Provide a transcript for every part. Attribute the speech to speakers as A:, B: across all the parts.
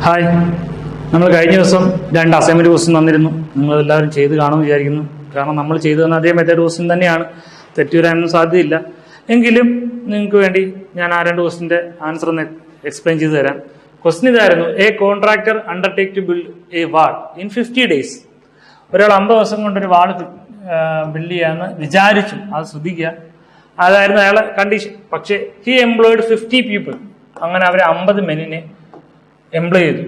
A: Hi, നമ്മൾ കഴിഞ്ഞ ദിവസം 2 അസൈൻമെന്റ് ക്വസ്റ്റ്യൻ തന്നിരുന്നു. നിങ്ങളെല്ലാവരും ചെയ്ത് കാണുമെന്ന് വിചാരിക്കുന്നു. കാരണം നമ്മൾ ചെയ്തു തന്ന അതേ മെത്തേഡ് ക്വസ്റ്റ്യൻ തന്നെയാണ്, തെറ്റ് വരാനൊന്നും സാധ്യതയില്ല. എങ്കിലും നിങ്ങൾക്ക് വേണ്ടി ഞാൻ ആ 2 ക്വസ്റ്റിൻ്റെ ആൻസർ ഒന്ന് എക്സ്പ്ലെയിൻ ചെയ്ത് തരാം. ക്വസ്റ്റ്യൻ ഇതായിരുന്നു: a contractor undertake to build a wall in 50 days. ഒരാൾ 50 ദിവസം കൊണ്ടൊരു വാൾ ബിൽഡ് ചെയ്യാമെന്ന് വിചാരിച്ചു. അത് ശ്രദ്ധിക്കുക, അതായിരുന്നു അയാളെ കണ്ടീഷൻ. പക്ഷേ ഹി എംപ്ലോയിഡ് 50 പീപ്പിൾ. അങ്ങനെ അവർ 50 മെന്നിനെ എംപ്ലോയ് ചെയ്തു.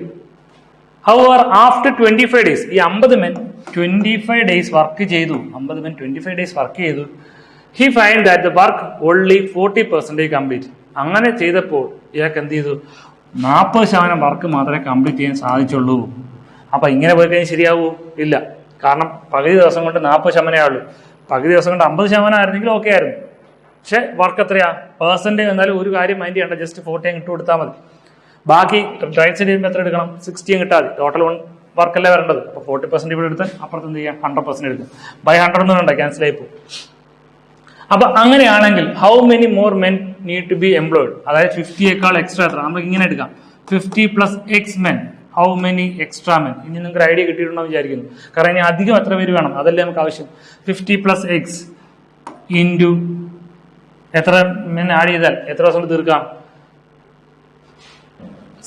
A: ഹൗവർ ആഫ്റ്റർ 25 days, ഈ 50 men 25 days വർക്ക് ചെയ്തു. 50 men 25 days വർക്ക് ചെയ്തു. He find that the work only 40% complete. അങ്ങനെ ചെയ്തപ്പോൾ ഇയാൾക്ക് എന്ത് ചെയ്തു? 40% വർക്ക് മാത്രമേ കംപ്ലീറ്റ് ചെയ്യാൻ സാധിച്ചുള്ളൂ. അപ്പൊ ഇങ്ങനെ പോയി കഴിഞ്ഞാൽ ശരിയാവൂ? ഇല്ല. കാരണം പകുതി ദിവസം കൊണ്ട് 40% ആവുള്ളൂ. പകുതി ദിവസം കൊണ്ട് 50% ആയിരുന്നെങ്കിൽ ഓക്കെ ആയിരുന്നു. പക്ഷെ വർക്ക് എത്രയാ? പെർസെന്റേജ് എന്നാലും ഒരു കാര്യം മൈൻഡ് ചെയ്യണ്ട, ജസ്റ്റ് 40 ഇട്ട് കൊടുത്താൽ മതി. ബാക്കി റൈറ്റ് സൈഡ് ചെയ്യുമ്പോൾ എത്ര എടുക്കണം? 60 കിട്ടാതെ. ടോട്ടൽ വർക്കല്ലേ വരേണ്ടത്. അപ്പോൾ 40% ഇവിടെ എടുത്താൽ അപ്പുറത്ത് എന്ത് ചെയ്യാം? 100% എടുക്കും. ബൈ 100 ഒന്നും വേണ്ട, ക്യാൻസൽ ആയി പോകും. അപ്പൊ അങ്ങനെയാണെങ്കിൽ how many more men need to be employed? അതായത് 50യേക്കാൾ എക്സ്ട്രാ എത്ര? നമുക്ക് ഇങ്ങനെ എടുക്കാം: 50 + X men. How many extra men? ഇനി നിങ്ങൾക്ക് ഐഡിയ കിട്ടിയിട്ടുണ്ടോ വിചാരിക്കുന്നു. കാരണം ഇനി അധികം എത്ര പേര് വേണം? അതല്ലേ നമുക്ക് ആവശ്യം. 50 + X ഇൻറ്റു എത്ര മെൻ ആഡ് ചെയ്താൽ എത്ര ദിവസം കൊണ്ട് തീർക്കാം?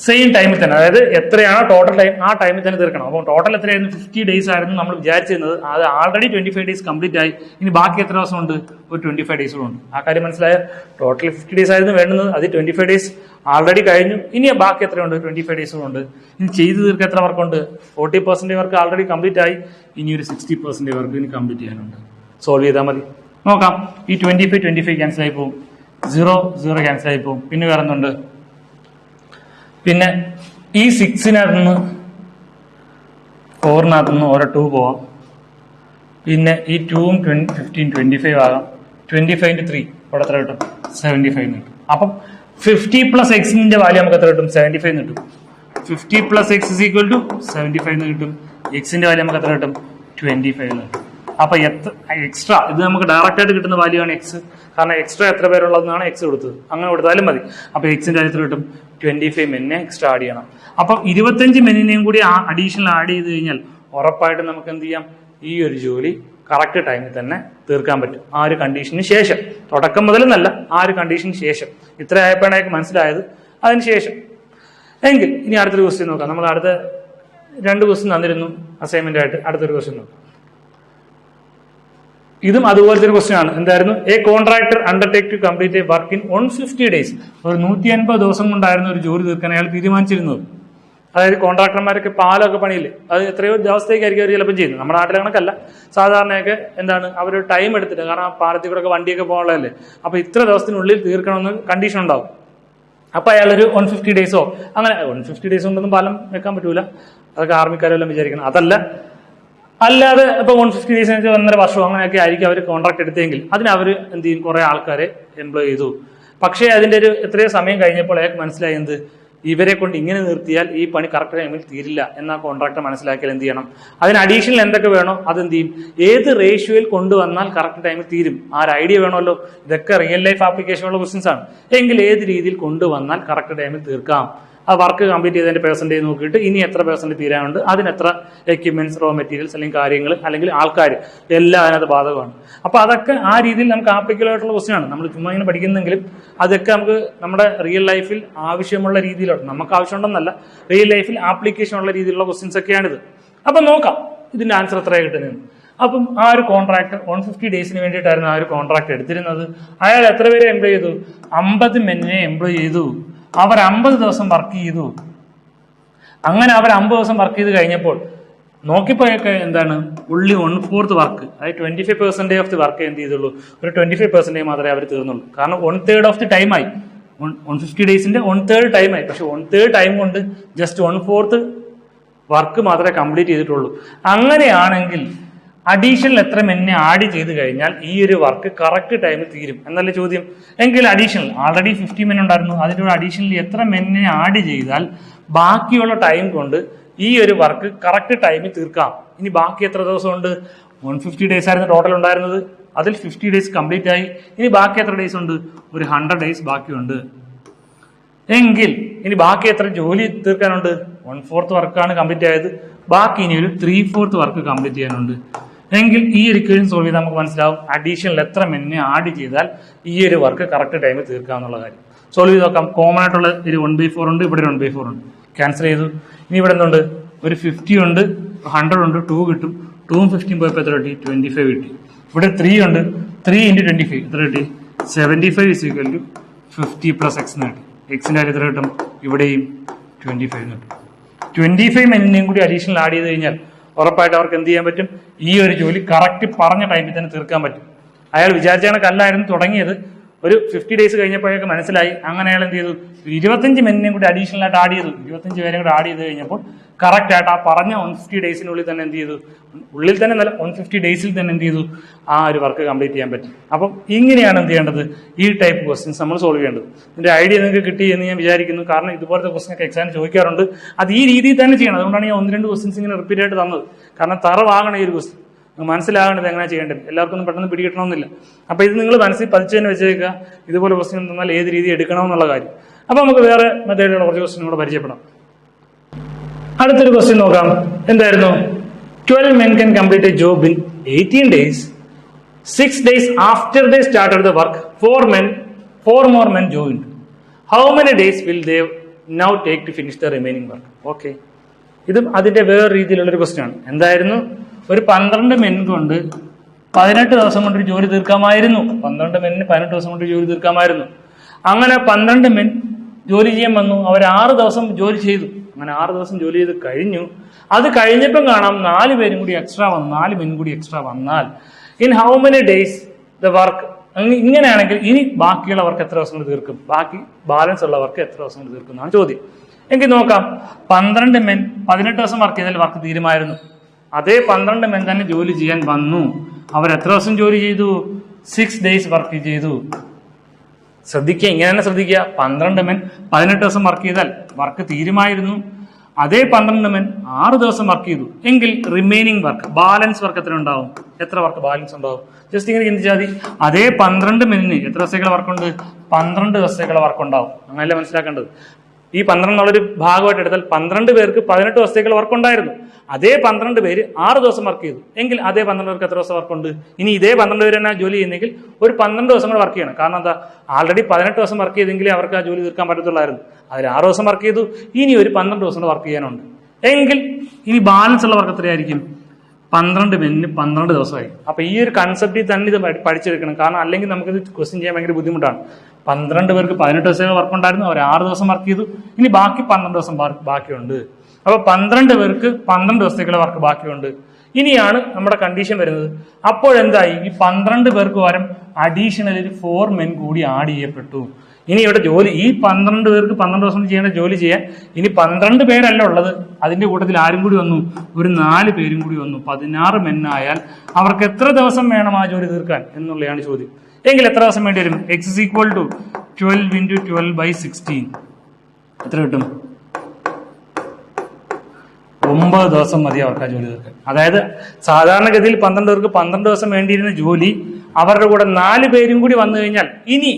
A: സെയിം ടൈമിൽ തന്നെ, അതായത് എത്രയാണോ ടോട്ടൽ ടൈം ആ ടൈമിൽ തന്നെ തീർക്കണം. അപ്പോൾ ടോട്ടൽ എത്രയായിരുന്നു? 50 days ആയിരുന്നു നമ്മൾ വിചാരിച്ചിരുന്നത്. അത് ആൾറെഡി 25 days കംപ്ലീറ്റ് ആയി. ഇനി ബാക്കി എത്ര ദിവസം ഉണ്ട്? ഒരു 25 days ഉണ്ട്. ആ കാര്യം മനസ്സിലായ? ടോട്ടൽ 50 days ആയിരുന്നു വേണ്ടുന്നത്, അത് 25 days ആൾറെഡി കഴിഞ്ഞു. ഇനി ബാക്കി എത്രയുണ്ട്? 25 days ഉണ്ട്. ഇനി ചെയ്ത് തീർക്കാൻ എത്ര വർക്കുണ്ട്? 40% വർക്ക് ആൾറെഡി കംപ്ലീറ്റ് ആയി. ഇനി ഒരു 60% വർക്ക് ഇനി കംപ്ലീറ്റ് ചെയ്യാനുണ്ട്. സോൾവ് ചെയ്താൽ മതി. നോക്കാം. ഈ 25 ക്യാൻസൽ ആയി പോകും, 0 ക്യാൻസൽ ആയി പോകും. പിന്നെ വേറെ എന്തുണ്ട്? പിന്നെ ഈ 6-നകത്ത് നിന്ന് 4-നകത്ത് നിന്ന് ഓരോ 2 പോവാം. പിന്നെ ഈ 2ഉം 15 25 ആകാം. 25 × 3 ഇവിടെ എത്ര കിട്ടും? 75 കിട്ടും. അപ്പം 50 + X-ന്റെ വാല്യൂ നമുക്ക് എത്ര കിട്ടും? 75 കിട്ടും. 50 + X = 75 കിട്ടും. X-ന്റെ വാല്യൂ നമുക്ക് എത്ര കിട്ടും? 25 കിട്ടും. അപ്പൊ എക്സ്ട്രാ ഇത് നമുക്ക് ഡയറക്റ്റ് ആയിട്ട് കിട്ടുന്ന വാല്യൂ ആണ് എക്സ്. കാരണം എക്സ്ട്രാ എത്ര പേരുള്ളതെന്നാണ് എക്സ് കൊടുത്തത്. അങ്ങനെ കൊടുത്താലും മതി. അപ്പൊ എക്സിന്റെ എത്ര കിട്ടും? 25 മെന്നെ എക്സ്ട്രാ ആഡ് ചെയ്യണം. അപ്പം 25 മെന്നിനെയും കൂടി അഡീഷണൽ ആഡ് ചെയ്ത് കഴിഞ്ഞാൽ ഉറപ്പായിട്ടും നമുക്ക് എന്ത് ചെയ്യാം? ഈ ഒരു ജോലി കറക്റ്റ് ടൈമിൽ തന്നെ തീർക്കാൻ പറ്റും. ആ ഒരു കണ്ടീഷന് ശേഷം, തുടക്കം മുതൽ എന്നല്ല, ആ ഒരു കണ്ടീഷന് ശേഷം. ഇത്ര ആയപ്പോഴാണ് എനിക്ക് മനസ്സിലായത്. അതിന് ശേഷം എങ്കിൽ ഇനി അടുത്തൊരു ക്വസ്റ്റ്യൻ നോക്കാം. നമ്മൾ അടുത്ത 2 ക്വസ്റ്റ്യൻ തന്നിരുന്നു അസൈൻമെന്റ് ആയിട്ട്. അടുത്തൊരു ക്വസ്റ്റ്യൻ നോക്കാം. ഇതും അതുപോലത്തെ ഒരു ക്വസ്റ്റ്യൻ ആണ്. എന്തായിരുന്നു? A contractor undertake to complete a work in 150 days. ഒരു 150 ദിവസം കൊണ്ടായിരുന്നു ഒരു ജോലി തീർക്കാൻ അയാൾ തീരുമാനിച്ചിരുന്നത്. അതായത് കോൺട്രാക്ടർമാരൊക്കെ പാലമൊക്കെ പണിയില്ലേ, അത് എത്രയോ ദിവസത്തേക്കായിരിക്കും അവർ ചിലപ്പോൾ ചെയ്യുന്നത്. നമ്മുടെ നാട്ടിലെ കണക്കല്ല. സാധാരണയൊക്കെ എന്താണ്, അവർ ടൈം എടുത്തിട്ട്, കാരണം പാലത്തിൽ കൂടെ ഒക്കെ വണ്ടിയൊക്കെ പോകാനുള്ളതല്ലേ. അപ്പൊ ഇത്ര ദിവസത്തിനുള്ളിൽ തീർക്കണമെന്ന് കണ്ടീഷൻ ഉണ്ടാവും. അപ്പൊ അയാളൊരു 150 days അങ്ങനെ 150 days കൊണ്ടൊന്നും പാലം വെക്കാൻ പറ്റൂല. അതൊക്കെ ആർമിക്കാരെല്ലാം വിചാരിക്കണം. അതല്ല, അല്ലാതെ ഇപ്പൊ 150 days 1.5 വർഷം അങ്ങനെയൊക്കെ ആയിരിക്കും അവർ കോൺട്രാക്ട് എടുത്തെങ്കിൽ അതിന് അവർ എന്ത് ചെയ്യും? കുറെ ആൾക്കാരെ എംപ്ലോയ് ചെയ്തു. പക്ഷേ അതിന്റെ ഒരു എത്രയോ സമയം കഴിഞ്ഞപ്പോൾ അയാൾക്ക് മനസ്സിലായി, എന്ത്, ഇവരെ കൊണ്ട് ഇങ്ങനെ നിർത്തിയാൽ ഈ പണി കറക്റ്റ് ടൈമിൽ തീരില്ല എന്നാ കോൺട്രാക്ടർ മനസ്സിലാക്കിയാൽ എന്ത് ചെയ്യണം? അതിന് അഡീഷണൽ എന്തൊക്കെ വേണോ അതെന്ത് ചെയ്യും? ഏത് റേഷ്യോയിൽ കൊണ്ടുവന്നാൽ കറക്റ്റ് ടൈമിൽ തീരും? ആ ഒരു ഐഡിയ വേണമല്ലോ. ഇതൊക്കെ റിയൽ ലൈഫ് ആപ്ലിക്കേഷനുള്ള ക്വസ്റ്റ്യൻസ് ആണ്. എങ്കിൽ ഏത് രീതിയിൽ കൊണ്ടുവന്നാൽ കറക്റ്റ് ടൈമിൽ തീർക്കാം? ആ വർക്ക് കംപ്ലീറ്റ് ചെയ്തതിന്റെ പെർസെന്റേജ് നോക്കിയിട്ട് ഇനി എത്ര പെർസെന്റ് തീരാനുണ്ട്, അതിന് എത്ര എക്യുപ്മെന്റ്സ്, റോ മെറ്റീരിയൽസ്, അല്ലെങ്കിൽ കാര്യങ്ങൾ, അല്ലെങ്കിൽ ആൾക്കാർ, എല്ലാം അതിനകത്ത് ബാധകമാണ്. അപ്പൊ അതൊക്കെ ആ രീതിയിൽ നമുക്ക് ആപ്ലിക്കബിൾ ആയിട്ടുള്ള ക്വസ്റ്റ്യൻ ആണ്. നമ്മൾ ചുമ്മാ ഇങ്ങനെ പഠിക്കുന്നെങ്കിലും അതൊക്കെ നമുക്ക് നമ്മുടെ റിയൽ ലൈഫിൽ ആവശ്യമുള്ള രീതിയിലാണ്. നമുക്ക് ആവശ്യമുണ്ടെന്നല്ല, റിയൽ ലൈഫിൽ ആപ്ലിക്കേഷൻ ഉള്ള രീതിയിലുള്ള ക്വസ്റ്റ്യൻസ് ഒക്കെയാണിത്. അപ്പൊ നോക്കാം ഇതിന്റെ ആൻസർ എത്രയാണ് കിട്ടുന്നത്. അപ്പം ആ ഒരു കോൺട്രാക്ടർ 150 days വേണ്ടിയിട്ടായിരുന്നു ആ ഒരു കോൺട്രാക്ട് എടുത്തിരുന്നത്. അയാൾ എത്ര പേരെ എംപ്ലോയ് ചെയ്തു? 50 മെന്നിനെ എംപ്ലോയ് ചെയ്തു. അവർ 50 ദിവസം വർക്ക് ചെയ്തു. അങ്ങനെ അവർ 50 ദിവസം വർക്ക് ചെയ്ത് കഴിഞ്ഞപ്പോൾ നോക്കിപ്പോയൊക്കെ എന്താണ്, ഉള്ളി 1/4 വർക്ക്, അതായത് 25% ഓഫ് ദി വർക്ക് എന്ത് ചെയ്തുള്ളൂ? ഒരു 25% മാത്രമേ അവർ തീർന്നുള്ളൂ. കാരണം 1/3 ഓഫ് ദി ടൈമായി. 150 daysന്റെ 1/3 ടൈമായി. പക്ഷെ 1/3 ടൈം കൊണ്ട് ജസ്റ്റ് 1/4 വർക്ക് മാത്രമേ കംപ്ലീറ്റ് ചെയ്തിട്ടുള്ളൂ. അങ്ങനെയാണെങ്കിൽ അഡീഷണൽ എത്ര മെന്നെ ആഡ് ചെയ്ത് കഴിഞ്ഞാൽ ഈ ഒരു വർക്ക് കറക്റ്റ് ടൈമിൽ തീരും എന്നല്ലേ ചോദ്യം. എങ്കിൽ അഡീഷണൽ ആൾറെഡി 50 men ഉണ്ടായിരുന്നു, അതിൻ്റെ കൂടെ അഡീഷണൽ എത്ര മെന്നെ ആഡ് ചെയ്താൽ ബാക്കിയുള്ള ടൈം കൊണ്ട് ഈ ഒരു വർക്ക് കറക്റ്റ് ടൈമിൽ തീർക്കാം? ഇനി ബാക്കി എത്ര ദിവസമുണ്ട്? 150 days ആയിരുന്നു ടോട്ടൽ ഉണ്ടായിരുന്നത്. അതിൽ 50 days കംപ്ലീറ്റ് ആയി. ഇനി ബാക്കി എത്ര ഡേയ്സ് ഉണ്ട്? ഒരു 100 days ബാക്കിയുണ്ട്. എങ്കിൽ ഇനി ബാക്കി എത്ര ജോലി തീർക്കാനുണ്ട്? 1/4 വർക്കാണ് കംപ്ലീറ്റ് ആയത്. ബാക്കി ഇനി ഒരു 3/4 വർക്ക് കംപ്ലീറ്റ് ചെയ്യാനുണ്ട്. എങ്കിൽ ഈ ഒരു ഇക്വേഷൻ സോൾവ് ചെയ്താൽ നമുക്ക് മനസ്സിലാവും അഡീഷണൽ എത്ര മെന്നിനെ ആഡ് ചെയ്താൽ ഈ ഒരു വർക്ക് കറക്റ്റ് ടൈമിൽ തീർക്കാമെന്നുള്ള കാര്യം. സോൾവ് ചെയ്ത് നോക്കാം. കോമൺ ആയിട്ടുള്ള ഒരു 1/4 ഉണ്ട്, ഇവിടെ 1/4 ഉണ്ട്, ക്യാൻസൽ ചെയ്തു. ഇനി ഇവിടെ എന്തുണ്ട്? ഒരു 50 ഉണ്ട്, 100 ഉണ്ട്, 2 കിട്ടും. 2ഉം 50 പോയപ്പോൾ എത്ര കിട്ടി? 25 കിട്ടി. ഇവിടെ 3 ഉണ്ട്, 3 × 25 എത്ര കിട്ടി? 75 = 50 + x എന്ന് കിട്ടി. എക്സിന്റെ കാര്യം എത്ര കിട്ടും? ഇവിടെയും 25 കിട്ടും. 25 മെന്നിനെയും കൂടി അഡീഷണൽ ആഡ് ചെയ്ത് കഴിഞ്ഞാൽ ഉറപ്പായിട്ട് അവർക്ക് എന്ത് ചെയ്യാൻ പറ്റും? ഈ ഒരു ജോലി കറക്റ്റ് പറഞ്ഞ ടൈമിൽ തന്നെ തീർക്കാൻ പറ്റും. അയാൾ വിചാരിച്ച കണക്കല്ലായിരുന്നു തുടങ്ങിയത്. ഒരു 50 ഡേയ്സ് കഴിഞ്ഞപ്പോഴേക്ക് മനസ്സിലായി. അങ്ങനെ അയാൾ എന്ത് ചെയ്തു? 25 മെന്നിനെയും കൂടി അഡീഷണൽ ആയിട്ട് ആഡ് ചെയ്തു. 25 പേരെയും കൂടി ആഡ് ചെയ്ത് കഴിഞ്ഞപ്പോൾ കറക്റ്റ് ആയിട്ട് ആ പറഞ്ഞ 150 ഡേയ്സിനുള്ളിൽ തന്നെ എന്ത് ചെയ്തു? ഉള്ളിൽ തന്നെ നല്ല 150 ഡേയ്സിൽ തന്നെ എന്ത് ചെയ്തു? ആ ഒരു വർക്ക് കംപ്ലീറ്റ് ചെയ്യാൻ പറ്റും. അപ്പം ഇങ്ങനെയാണ് എന്ത് ചെയ്യേണ്ടത്? ഈ ടൈപ്പ് ക്വസ്റ്റ്യൻസ് നമ്മൾ സോൾവ് ചെയ്യേണ്ടത്. ഇതിന്റെ ഐഡിയ നിങ്ങൾക്ക് കിട്ടി എന്ന് ഞാൻ വിചാരിക്കുന്നു. കാരണം ഇതുപോലത്തെ ക്വസ്റ്റ്യൻ ഒക്കെ എക്സാമിന് ചോദിക്കാറുണ്ട്. അത് ഈ രീതിയിൽ തന്നെ ചെയ്യണം. അതുകൊണ്ടാണ് ഞാൻ 1-2 ക്വസ്റ്റ്യൻസ് ഇങ്ങനെ റിപ്പീറ്റ് ആയിട്ട് തന്നത്. കാരണം തറവാകണം ഈ ഒരു ക്വസ്റ്റ്യൻ. മനസ്സിലാകേണ്ടത് എങ്ങനെ ചെയ്യേണ്ടത്. എല്ലാവർക്കും ഒന്നും പെട്ടെന്ന് പിടികിട്ടണമെന്നില്ല. അപ്പൊ ഇത് നിങ്ങൾ മനസ്സിൽ പതിച്ചു തന്നെ വെച്ചേക്കുക. ഇതുപോലെ ക്വസ്റ്റ്യൻ തന്നാൽ ഏത് രീതി എടുക്കണമെന്നുള്ള കാര്യം. അപ്പൊ നമുക്ക് വേറെ മെത്തേഡിലുള്ള കുറച്ച് ക്വസ്റ്റ്യൻ കൂടെ പരിചയപ്പെടാം. അടുത്തൊരു ക്വസ്റ്റ്യൻ നോക്കാം. എന്തായിരുന്നു? 12 men can complete a job in 18 days. 6 days after they started the work, 4 more men joined. How many days will they now take to finish the remaining work? Okay. ഇതും അതിന്റെ വേറെ രീതിയിലുള്ളൊരു question ആണ്. എന്തായിരുന്നു? ഒരു 12 men കൊണ്ട് 18 ദിവസം കൊണ്ട് ഒരു ജോലി തീർക്കാമായിരുന്നു. 12 മെന്നിന് 18 ദിവസം കൊണ്ട് ജോലി തീർക്കാമായിരുന്നു. അങ്ങനെ 12 മെൻ ജോലി ചെയ്യാൻ വന്നു. അവർ 6 ദിവസം ജോലി ചെയ്തു. അങ്ങനെ 6 ദിവസം ജോലി ചെയ്ത് കഴിഞ്ഞു. അത് കഴിഞ്ഞപ്പം കാണാം 4 പേരും കൂടി എക്സ്ട്രാ വന്നു. 4 മെൻ കൂടി എക്സ്ട്രാ വന്നാൽ in how many days the work? ഇങ്ങനെയാണെങ്കിൽ ഇനി ബാക്കിയുള്ള വർക്ക് എത്ര ദിവസം കൊണ്ട് തീർക്കും? ബാക്കി ബാലൻസ് ഉള്ള വർക്ക് എത്ര ദിവസം കൊണ്ട് തീർക്കും എന്നാണ് ചോദ്യം. എങ്കിൽ നോക്കാം. 12 മെൻ 18 ദിവസം വർക്ക് ചെയ്താൽ വർക്ക് തീരുമായിരുന്നു. അതേ 12 മെൻ തന്നെ ജോലി ചെയ്യാൻ വന്നു. അവർ എത്ര ദിവസം ജോലി ചെയ്തു? 6 ഡേയ്സ് വർക്ക് ചെയ്തു. ശ്രദ്ധിക്കുക, ഇങ്ങനെ തന്നെ ശ്രദ്ധിക്കുക. 12 മെൻ 18 ദിവസം വർക്ക് ചെയ്താൽ വർക്ക് തീരുമായിരുന്നു. അതേ 12 മെൻ 6 ദിവസം വർക്ക് ചെയ്തു. എങ്കിൽ റിമൈനിങ് വർക്ക്, ബാലൻസ് വർക്ക് എത്ര ഉണ്ടാവും? എത്ര വർക്ക് ബാലൻസ് ഉണ്ടാവും? ജസ്റ്റ് ഇങ്ങനെ ചിന്തിച്ചാൽ മതി. അതേ 12 മെന്നിന് എത്ര ദിവസത്തേക്കുള്ള വർക്കുണ്ട്? 12 ദിവസത്തേക്കുള്ള വർക്ക് ഉണ്ടാവും. അങ്ങനെയല്ലേ മനസ്സിലാക്കേണ്ടത്. ഈ 12 എന്നുള്ളൊരു ഭാഗമായിട്ട് എടുത്താൽ 12 പേർക്ക് 18 ദിവസത്തേക്കുള്ള വർക്ക് ഉണ്ടായിരുന്നു. അതേ 12 പേര് 6 ദിവസം വർക്ക് ചെയ്തു. എങ്കിൽ അതേ 12 പേർക്ക് എത്ര ദിവസം വർക്കുണ്ട്? ഇനി ഇതേ 12 പേര് തന്നെ ജോലി ചെയ്യുന്നെങ്കിൽ ഒരു 12 ദിവസം കൂടെ വർക്ക് ചെയ്യണം. കാരണം എന്താ? ആൾറെഡി 18 ദിവസം വർക്ക് ചെയ്തെങ്കിലേ അവർക്ക് ആ ജോലി തീർക്കാൻ പറ്റത്തുള്ളായിരുന്നു. അതിൽ 6 ദിവസം വർക്ക് ചെയ്തു. ഇനി ഒരു 12 ദിവസം കൂടെ വർക്ക് ചെയ്യാനുണ്ട്. എങ്കിൽ ഇനി ബാലൻസ് ഉള്ള വർക്ക് എത്രയായിരിക്കും? 12 മെന്നിന് 12 ദിവസമായി. അപ്പൊ ഈ ഒരു കൺസെപ്റ്റിൽ തന്നെ ഇത് പഠിച്ചെടുക്കണം. കാരണം അല്ലെങ്കിൽ നമുക്കിത് ക്വസ്റ്റ്യൻ ചെയ്യാൻ ഭയങ്കര ബുദ്ധിമുട്ടാണ്. 12 പേർക്ക് 18 ദിവസം വർക്ക് ഉണ്ടായിരുന്നു. അവർ 6 ദിവസം വർക്ക് ചെയ്തു. ഇനി ബാക്കി 12 ദിവസം ബാക്കിയുണ്ട്. അപ്പൊ 12 പേർക്ക് 12 ദിവസത്തേക്കുള്ള വർക്ക് ബാക്കിയുണ്ട്. ഇനിയാണ് നമ്മുടെ കണ്ടീഷൻ വരുന്നത്. അപ്പോഴെന്തായി? ഈ 12 പേർക്ക് പകരം അഡീഷണൽ ഒരു 4 മെൻ കൂടി ആഡ് ചെയ്യപ്പെട്ടു. ഇനി ഇവിടെ ജോലി ഈ 12 പേർക്ക് 12 ദിവസം ചെയ്യേണ്ട ജോലി ചെയ്യാൻ ഇനി 12 പേരല്ല ഉള്ളത്. അതിന്റെ കൂട്ടത്തിൽ ആരും കൂടി വന്നു? ഒരു 4 പേരും കൂടി വന്നു. 16 മെന്നായാൽ അവർക്ക് എത്ര ദിവസം വേണം ആ ജോലി തീർക്കാൻ എന്നുള്ളതാണ് ചോദ്യം. എങ്കിൽ എത്ര ദിവസം വേണ്ടി വരും? x = 12 × 12/16 എത്ര കിട്ടും? 9 ദിവസം മതി അവർക്ക് ആ ജോലി തീർക്കാൻ. അതായത് സാധാരണഗതിയിൽ 12 പേർക്ക് 12 ദിവസം വേണ്ടിയിരുന്ന ജോലി അവരുടെ കൂടെ 4 പേരും കൂടി വന്നു കഴിഞ്ഞാൽ ഇനി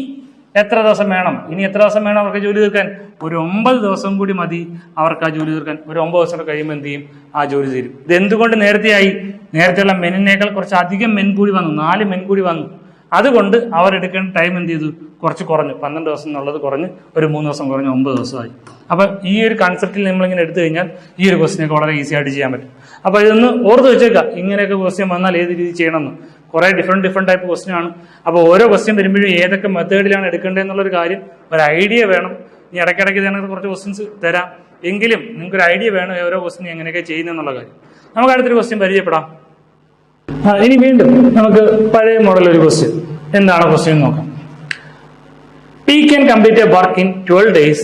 A: എത്ര ദിവസം വേണം? ഇനി എത്ര ദിവസം വേണം അവർക്ക് ജോലി തീർക്കാൻ? ഒരു 9 ദിവസം കൂടി മതി അവർക്ക് ആ ജോലി തീർക്കാൻ. ഒരു 9 ദിവസം കഴിയുമ്പോൾ എന്ത് ചെയ്യും? ആ ജോലി തീരും. ഇത് എന്തുകൊണ്ട് നേരത്തെയായി? നേരത്തെയുള്ള മെന്നിനേക്കാൾ കുറച്ച് അധികം മെൻ കൂടി വന്നു. 4 മെൻ കൂടി വന്നു. അതുകൊണ്ട് അവർ എടുക്കേണ്ട ടൈം എന്ത് ചെയ്തു? കുറച്ച് കുറഞ്ഞു. 12 ദിവസം എന്നുള്ളത് കുറഞ്ഞ് ഒരു 3 ദിവസം കുറഞ്ഞ് 9 ദിവസമായി. അപ്പൊ ഈ ഒരു കൺസെപ്റ്റിൽ നമ്മളിങ്ങനെ എടുത്തു കഴിഞ്ഞാൽ ഈ ഒരു ക്വസ്റ്റിനൊക്കെ വളരെ ഈസി ആയിട്ട് ചെയ്യാൻ പറ്റും. അപ്പൊ ഇതൊന്ന് ഓർത്ത് വെച്ചേക്കാം. ഇങ്ങനെയൊക്കെ ക്വസ്റ്റ്യൻ വന്നാൽ ഏത് രീതി ചെയ്യണമെന്ന്. കുറെ ഡിഫറെന്റ് ടൈപ്പ് ക്വസ്റ്റ്യൻ ആണ്. അപ്പോൾ ഓരോ ക്വസ്റ്റ്യൻ വരുമ്പോഴും ഏതൊക്കെ മെത്തേഡിലാണ് എടുക്കേണ്ടത് എന്നുള്ളൊരു കാര്യം, ഒരു ഐഡിയ വേണം. ഇനി ഇടയ്ക്കിടയ്ക്ക് ഇതിനകത്ത് കുറച്ച് ക്വസ്റ്റ്യൻസ് തരാം. എങ്കിലും നിങ്ങൾക്ക് ഒരു ഐഡിയ വേണം ഓരോ ക്വസ്റ്റ്യൻ എങ്ങനെയൊക്കെ ചെയ്യുന്നതെന്നുള്ള കാര്യം. നമുക്ക് അടുത്തൊരു ക്വസ്റ്റ്യൻ പരിചയപ്പെടാം. ഇനി വീണ്ടും നമുക്ക് പഴയ മോഡൽ ഒരു ക്വസ്റ്റ്യൻ. എന്താണ് ക്വസ്റ്റ്യൻ നോക്കാം. P can complete a work in 12 days,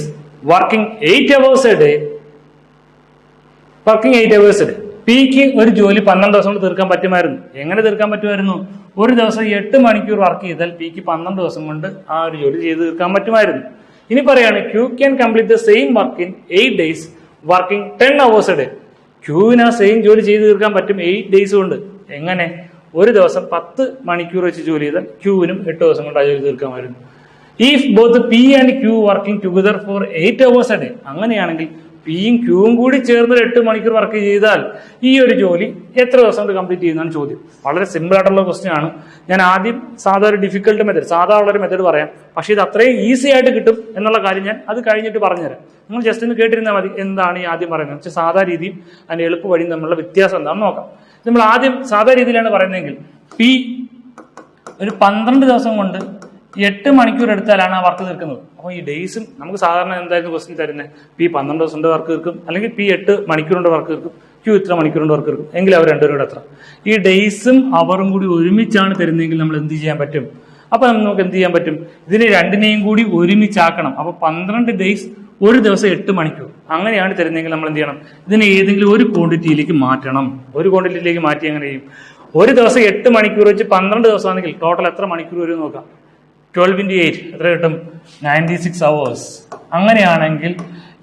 A: working 8 hours a day. Working 8 hours a day. പിക്ക് ഒരു ജോലി 12 ദിവസം കൊണ്ട് തീർക്കാൻ പറ്റുമായിരുന്നു. എങ്ങനെ തീർക്കാൻ പറ്റുമായിരുന്നു? ഒരു ദിവസം 8 മണിക്കൂർ വർക്ക് ചെയ്താൽ പിക്ക് 12 ദിവസം കൊണ്ട് ആ ഒരു ജോലി ചെയ്ത് തീർക്കാൻ പറ്റുമായിരുന്നു. ഇനി പറയാണ് Q can complete the same work in 8 days, working 10 hours a day. ക്യൂവിന് ആ സെയിം ജോലി ചെയ്ത് തീർക്കാൻ പറ്റും 8 days കൊണ്ട്. എങ്ങനെ? ഒരു ദിവസം 10 മണിക്കൂർ വെച്ച് ജോലി ചെയ്താൽ ക്യൂവിനും 8 ദിവസം കൊണ്ട് ആ ജോലി തീർക്കാമായിരുന്നു. If both P and Q working together for 8 hours a day, അങ്ങനെയാണെങ്കിൽ പിയും ക്യൂവും കൂടി ചേർന്ന് 8 മണിക്കൂർ വർക്ക് ചെയ്താൽ ഈ ഒരു ജോലി എത്ര ദിവസം കൊണ്ട് കംപ്ലീറ്റ് ചെയ്യുന്നതാണ് ചോദ്യം. വളരെ സിമ്പിൾ ആയിട്ടുള്ള ക്വസ്റ്റ്യൻ ആണ്. ഞാൻ ആദ്യം സാധാ ഒരു ഡിഫിക്കൽട്ട് മെത്തേഡ്, സാധാ ഉള്ളൊരു മെത്തേഡ് പറയാം. പക്ഷേ ഇത് അത്രയും ഈസി ആയിട്ട് കിട്ടും എന്നുള്ള കാര്യം ഞാൻ അത് കഴിഞ്ഞിട്ട് പറഞ്ഞുതരാം. നിങ്ങൾ ജസ്റ്റ് ഒന്ന് കേട്ടിരുന്നാൽ മതി എന്താണ് ഈ ആദ്യം പറയുന്നത്. പക്ഷേ സാധാ രീതിയും അതിന്റെ എളുപ്പ വഴിയും തമ്മിലുള്ള വ്യത്യാസം എന്താണെന്ന് നോക്കാം. നമ്മൾ ആദ്യം സാധാ രീതിയിലാണ് പറയുന്നതെങ്കിൽ പി ഒരു 12 ദിവസം കൊണ്ട് 8 മണിക്കൂർ എടുത്താലാണ് ആ വർക്ക് തീർക്കുന്നത്. അപ്പോൾ ഈ ഡേയ്സും നമുക്ക് സാധാരണ എന്തായിരുന്നു ക്വസ്റ്റ്യൻ തരുന്നത്, പി 12 ദിവസം കൊണ്ട് വർക്ക് തീർക്കും, അല്ലെങ്കിൽ പി 8 മണിക്കൂർ കൊണ്ട് വർക്ക് തീർക്കും, ക്യൂ ഇത്ര മണിക്കൂർ കൊണ്ട് വർക്ക് തീർക്കും, എങ്കിൽ അവർ രണ്ടുപേരും എത്ര. ഈ ഡേയ്സും അവറും കൂടി ഒരുമിച്ചാണ് തരുന്നതെങ്കിൽ നമ്മൾ എന്ത് ചെയ്യാൻ പറ്റും? അപ്പൊ നമുക്ക് എന്ത് ചെയ്യാൻ പറ്റും? ഇതിനെ രണ്ടിനെയും കൂടി ഒരുമിച്ചാക്കണം. അപ്പൊ 12 ഡേയ്സ് ഒരു ദിവസം 8 മണിക്കൂർ അങ്ങനെയാണ് തരുന്നതെങ്കിൽ നമ്മൾ എന്ത് ചെയ്യണം? ഇതിനെ ഏതെങ്കിലും ഒരു ക്വാണ്ടിറ്റിയിലേക്ക് മാറ്റണം. ഒരു ക്വാണ്ടിറ്റിയിലേക്ക് മാറ്റി എങ്ങനെ ചെയ്യും? ഒരു ദിവസം 8 മണിക്കൂർ വെച്ച് 12 ദിവസമാണെങ്കിൽ ടോട്ടൽ എത്ര മണിക്കൂർ വരും നോക്കാം. 12 into 8 എത്ര കിട്ടും? 96 hours. അങ്ങനെയാണെങ്കിൽ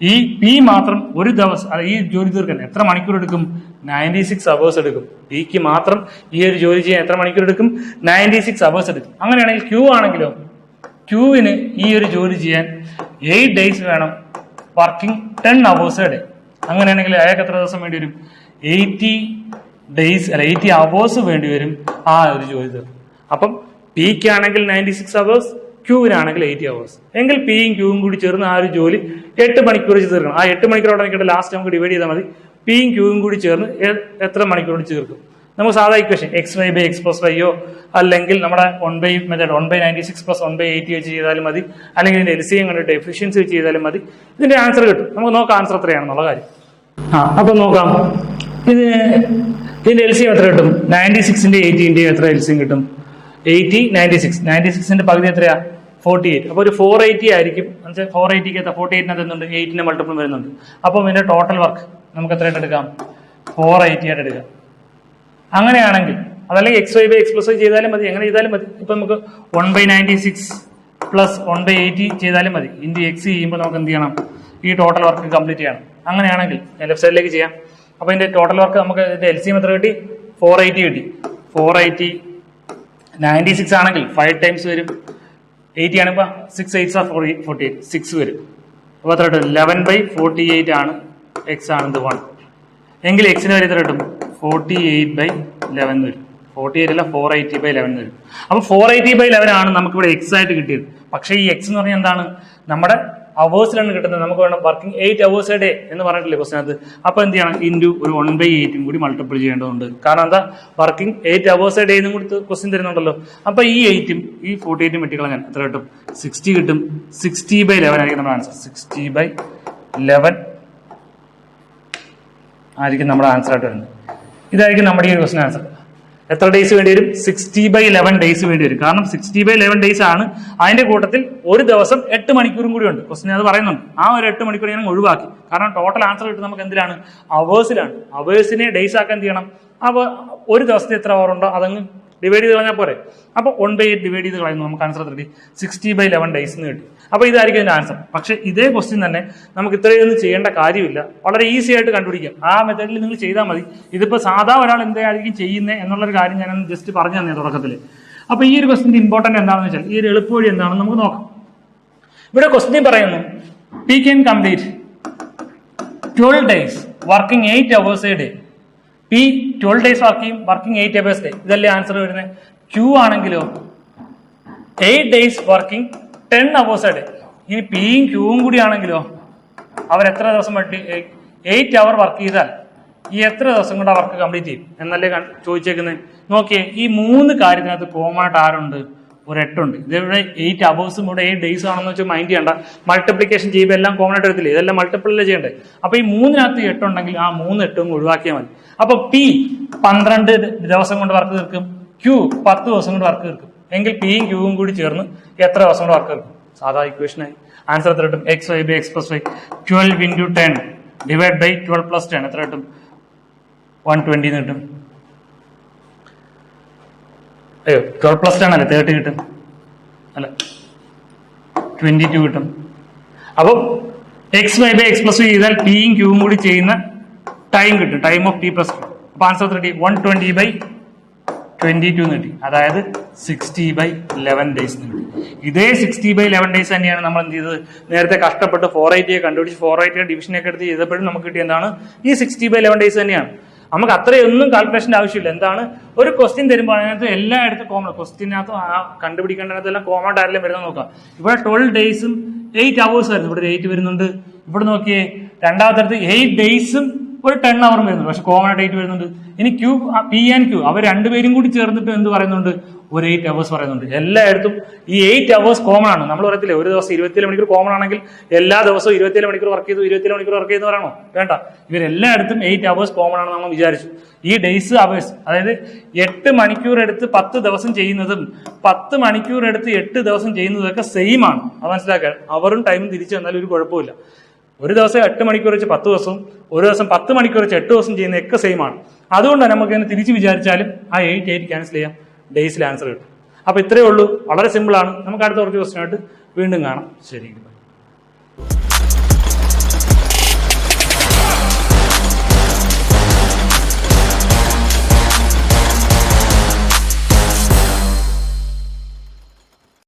A: ഈ പി മാത്രം ഒരു ദിവസം ഈ ജോലി തീർക്കാൻ എത്ര മണിക്കൂർ എടുക്കും? 96 hours എടുക്കും. പിക്ക് മാത്രം ഈ ഒരു ജോലി ചെയ്യാൻ എത്ര മണിക്കൂർ എടുക്കും? 96 hours എടുക്കും. അങ്ങനെയാണെങ്കിൽ ക്യൂ ആണെങ്കിലോ, ക്യൂവിന് ഈ ഒരു ജോലി ചെയ്യാൻ 8 days വേണം, വർക്കിംഗ് 10 hours a day. അങ്ങനെയാണെങ്കിൽ അയാൾക്ക് എത്ര ദിവസം വേണ്ടി വരും? 80 days അല്ല 80 hours വേണ്ടി വരും ആ ഒരു ജോലി തീർക്കും. അപ്പം പിക്ക് ആണെങ്കിൽ 96 hours, ക്യൂവിനാണെങ്കിൽ 80 hours. എങ്കിൽ പിയും ക്യൂവും കൂടി ചേർന്ന് ആ ഒരു ജോലി 8 മണിക്കൂർ വെച്ച് തീർക്കണം. ആ 8 മണിക്കൂർ അവിടെ നിൽക്കേണ്ട, ലാസ്റ്റ് നമുക്ക് ഡിവൈഡ് ചെയ്താൽ മതി. പിയും ക്യൂവും കൂടി ചേർന്ന് എത്ര മണിക്കൂർ കൊണ്ട് തീർക്കും? നമുക്ക് സാധാ ഇക്വേഷൻ xy/x+y അല്ലെങ്കിൽ നമ്മുടെ 1 മെത്തേഡ് 1/96 + 1/80 വെച്ച് ചെയ്താലും മതി, അല്ലെങ്കിൽ ഇതിന്റെ എൽസിഎം കണ്ടിട്ട് എഫിഷ്യൻസി വെച്ച് ചെയ്താലും മതി. ഇതിന്റെ ആൻസർ കിട്ടും. നമുക്ക് നോക്കാം ആൻസർ എത്രയാണെന്നുള്ള കാര്യം. അപ്പൊ നോക്കാം, ഇതിന്റെ എൽസിഎം എത്ര കിട്ടും? 96ന്റെ 80ന്റെ എത്ര എൽസിഎം കിട്ടും? 80 96 96ന്റെ പകുതി എത്രയാ? 48. അപ്പോൾ ഒരു 480 ആയിരിക്കും. 480ക്ക് 48 എന്തുണ്ട്? 8ന്റെ മൾട്ടിപ്പിൾ വരുന്നുണ്ട്. അപ്പം ഇതിന്റെ ടോട്ടൽ വർക്ക് നമുക്ക് എത്രയായിട്ട് എടുക്കാം? 480 ആയിട്ട് എടുക്കാം. അങ്ങനെയാണെങ്കിൽ അതല്ലെങ്കിൽ xy/x+y ചെയ്താലും മതി, എങ്ങനെ ചെയ്താലും മതി. ഇപ്പൊ നമുക്ക് 1/96 + 1/80 ചെയ്താലും മതി. ഇൻറ്റു എക്സ് ചെയ്യുമ്പോൾ നമുക്ക് എന്ത് ചെയ്യണം? ഈ ടോട്ടൽ വർക്ക് കംപ്ലീറ്റ് ചെയ്യണം. അങ്ങനെയാണെങ്കിൽ ലെഫ്റ്റ് സൈഡിലേക്ക് ചെയ്യാം. അപ്പൊ ഇതിന്റെ ടോട്ടൽ വർക്ക് നമുക്ക് ഇതിന്റെ എൽസിഎം എത്ര കിട്ടി? 480 കിട്ടി. 480 96 ആണെങ്കിൽ 5 ടൈംസ് വരും. 80 ആണ്. ഇപ്പൊ 6 8s are 48, 6 വരും. അപ്പൊ എത്ര കിട്ടും? 11/48 ആണ്. എക്സ് ആണെന്ത് 1 എങ്കിൽ എക്സിന് വരെ എത്ര കിട്ടും? 48/11 വരും. 48 അല്ല 480/11 വരും. അപ്പൊ 480/11 ആണ് നമുക്ക് ഇവിടെ എക്സ് ആയിട്ട് കിട്ടിയത്. പക്ഷേ ഈ എക്സ് എന്ന് പറഞ്ഞാൽ എന്താണ്? നമ്മുടെ അവേഴ്സിലാണ് കിട്ടുന്നത്. നമുക്ക് വേണം വർക്കിംഗ് 8 hours a day എന്ന് പറഞ്ഞിട്ടില്ലേ ക്വസ്റ്റിനകത്ത്. അപ്പൊ എന്ത് ചെയ്യണം? ഇൻറ്റു ഒരു 1/8 കൂടി മൾട്ടിപ്പിൾ ചെയ്യേണ്ടതുണ്ട്. കാരണം എന്താ? വർക്കിംഗ് 8 hours a day എന്നും കൂടി ക്വസ്റ്റ്യൻ തരുന്നുണ്ടല്ലോ. അപ്പൊ ഈ 8ഉം ഈ 48ഉം വെട്ടിക്കളഞ്ഞാൽ എത്ര കിട്ടും? 60 കിട്ടും. 60/11 ആയിരിക്കും നമ്മുടെ ആൻസർ. 60/11 ആയിരിക്കും നമ്മുടെ ആൻസർ ആയിട്ട് വരുന്നത്. ഇതായിരിക്കും നമ്മുടെ ഈ ക്വസ്റ്റ്യൻ ആൻസർ. എത്ര ഡേയ്സ് വേണ്ടി വരും? 60/11 ഡേയ്സ് വേണ്ടി വരും. കാരണം 60/11 ഡേയ്സ് ആണ്. അതിന്റെ കൂട്ടത്തിൽ ഒരു ദിവസം 8 മണിക്കൂറും കൂടി ഉണ്ട്. ക്വസ്റ്റ്യൻ അത് പറയുന്നുണ്ട്. ആ ഒരു 8 മണിക്കൂർ ഞാൻ ഒഴിവാക്കി. കാരണം ടോട്ടൽ ആൻസർ കിട്ടും നമുക്ക് എന്തിനാണ്? അവേഴ്സിലാണ്. അവേഴ്സിനെ ഡേയ്സ് ആക്കാൻ എന്ത് ചെയ്യണം? അപ്പോൾ ഒരു ദിവസത്തെ എത്ര അവർ ഉണ്ടോ അതങ്ങ് ഡിവൈഡ് ചെയ്ത് കളഞ്ഞാൽ പോരെ. അപ്പോൾ 1/8 ഡിവൈഡ് ചെയ്ത് കളയുന്നു. നമുക്ക് ആൻസർ കിട്ടി 60/11 ഡേയ്സ് എന്ന് കിട്ടി. അപ്പോൾ ഇതായിരിക്കും ഇതിന്റെ ആൻസർ. പക്ഷെ ഇതേ ക്വസ്റ്റ്യൻ തന്നെ നമുക്ക് ഇത്രയൊന്നും ചെയ്യേണ്ട കാര്യമില്ല. വളരെ ഈസി ആയിട്ട് കണ്ടുപിടിക്കാം. ആ മെത്തേഡിൽ നിങ്ങൾ ചെയ്താൽ മതി. ഇതിപ്പോ സാധാ ഒരാൾ എന്തായിരിക്കും ചെയ്യുന്നത് എന്നുള്ളൊരു കാര്യം ഞാൻ ജസ്റ്റ് പറഞ്ഞു തന്നെ തുടക്കത്തിൽ. അപ്പൊ ഈ ഒരു ക്വസ്റ്റിന്റെ ഇമ്പോർട്ടന്റ് എന്താണെന്ന് വെച്ചാൽ ഈ ഒരു എളുപ്പവഴി എന്താണെന്ന് നമുക്ക് നോക്കാം. ഇവിടെ ക്വസ്റ്റ്യൻ പറയുന്നു P can complete 12 days working 8 hours a day. P 12 days working 8 hours a day. ഇതല്ലേ ആൻസർ വരുന്നത്. ക്യൂ ആണെങ്കിലോ 8 days working 10 hours a day. ഇനി പിയും ക്യൂവും കൂടി ആണെങ്കിലോ അവർ എത്ര ദിവസം 8 hour വർക്ക് ചെയ്താൽ ഈ എത്ര ദിവസം കൊണ്ട് ആ വർക്ക് കംപ്ലീറ്റ് ചെയ്യും എന്നല്ലേ ചോദിച്ചേക്കുന്നത്. നോക്കിയേ, ഈ 3 കാര്യത്തിനകത്ത് കോമൺ ആയിട്ട് ആരുണ്ട്? ഒരു 8 ഉണ്ട്. ഇതിവിടെ 8 hours കൂടെ 8 days ആണെന്ന് വെച്ചാൽ മൈൻഡ് ചെയ്യണ്ട. മൾട്ടിപ്ലിക്കേഷൻ ചെയ്യുമ്പോൾ എല്ലാം കോമൺ ആയിട്ട് എടുത്തില്ലേ? ഇതെല്ലാം മൾട്ടിപ്പിളിലെ ചെയ്യണ്ടേ. അപ്പൊ ഈ 3-നകത്ത് 8 ഉണ്ടെങ്കിൽ ആ 3 8 ഒഴിവാക്കിയാൽ മതി. അപ്പൊ പി 12 ദിവസം കൊണ്ട് വർക്ക് തീർക്കും, ക്യൂ 10 ദിവസം കൊണ്ട് വർക്ക് തീർക്കും. എങ്കിൽ പിയും ക്യൂവും കൂടി ചേർന്ന് എത്ര ദിവസം കൊണ്ട് വർക്ക് തീർക്കും? സാധാ ഇക്വേഷനായി ആൻസർ എത്ര കിട്ടും? xy/x+y 12 into 10 ഡിവൈഡ് ബൈ 12 + 10 എത്ര കിട്ടും? 120 കിട്ടും. അയ്യോ 12 + 10 അല്ലേ 30 കിട്ടും. അല്ല 22 കിട്ടും. അപ്പം xy/x+y ചെയ്താൽ പിയും ക്യൂവും കൂടി ചെയ്യുന്ന ടൈം കിട്ടും. Time of T plus Q. അപ്പൊ ആൻസർ 120/12 22 കിട്ടി. അതായത് 60/11 ഡേയ്സ് കിട്ടി. ഇതേ 60/11 ഡേയ്സ് തന്നെയാണ് നമ്മൾ എന്ത് ചെയ്തത്, നേരത്തെ കഷ്ടപ്പെട്ട് 480 കണ്ടുപിടിച്ച് 480 ഡിവിഷനൊക്കെ എടുത്ത് ചെയ്തപ്പോഴും നമുക്ക് കിട്ടിയ എന്താണ്, ഈ 60/11 ഡേയ്സ് തന്നെയാണ്. നമുക്ക് അത്രയൊന്നും കാൽക്കുലേഷന്റെ ആവശ്യമില്ല. എന്താണ്, ഒരു ക്വസ്റ്റ്യൻ തരുമ്പോൾ അതിനകത്ത് എല്ലായിടത്തും കോമൺ, ക്വസ്റ്റ്യനകത്തും ആ കണ്ടുപിടിക്കേണ്ടതിനകത്തെല്ലാം കോമൺ ആരെല്ലാം വരുന്നത് നോക്കാം. ഇവിടെ 12 ഡേയ്സും 8 hours ആയിരുന്നു, ഇവിടെ 8 വരുന്നുണ്ട്. ഇവിടെ നോക്കിയേ രണ്ടാമത്തെ 8 ഡേയ്സും ഒരു 10 hour വരുന്നുണ്ട്, പക്ഷെ കോമൺ ആയിട്ട് 8 വരുന്നുണ്ട്. ഇനി ക്യൂ, പി ആൻഡ് ക്യൂ അവർ രണ്ടുപേരും കൂടി ചേർന്നിട്ട് എന്ത് പറയുന്നുണ്ട്, ഒരു 8 hours പറയുന്നുണ്ട്. എല്ലായിടത്തും ഈ 8 hours കോമൺ ആണ്. നമ്മൾ പറയത്തില്ലേ ഒരു ദിവസം 24 മണിക്കൂർ കോമൺ ആണെങ്കിൽ എല്ലാ ദിവസവും 24 മണിക്കൂർ വർക്ക് ചെയ്തു 24 മണിക്കൂർ വർക്ക് ചെയ്യുന്ന പറയണോ, വേണ്ട. ഇവരെല്ലായിടത്തും 8 hours കോമൺ ആണ് നമ്മൾ വിചാരിച്ചു. ഈ ഡേയ്സ് അവേഴ്സ്, അതായത് 8 മണിക്കൂർ എടുത്ത് 10 ദിവസം ചെയ്യുന്നതും 10 മണിക്കൂർ എടുത്ത് 8 ദിവസം ചെയ്യുന്നതൊക്കെ സെയിം ആണ്. അത് മനസ്സിലാക്കാൻ അവരും ടൈമും തിരിച്ചു വന്നാലും ഒരു കുഴപ്പമില്ല. ഒരു ദിവസം 8 മണിക്കൂർ വെച്ച് 10 ദിവസവും, ഒരു ദിവസം 10 മണിക്കൂർ വെച്ച് 8 ദിവസം ചെയ്യുന്നതൊക്കെ സെയിം ആണ്. അതുകൊണ്ടാണ് നമുക്ക് ഇതിനെ തിരിച്ച് വിചാരിച്ചാലും ആ 8 ക്യാൻസൽ ചെയ്യാം, ഡേയ്സിൽ ആൻസർ കിട്ടും. അപ്പൊ ഇത്രയേ ഉള്ളൂ, വളരെ സിമ്പിൾ ആണ്. നമുക്ക് അടുത്ത കുറച്ച് ക്വസ്റ്റ്യൻ ആയിട്ട് വീണ്ടും കാണാം. ശരി.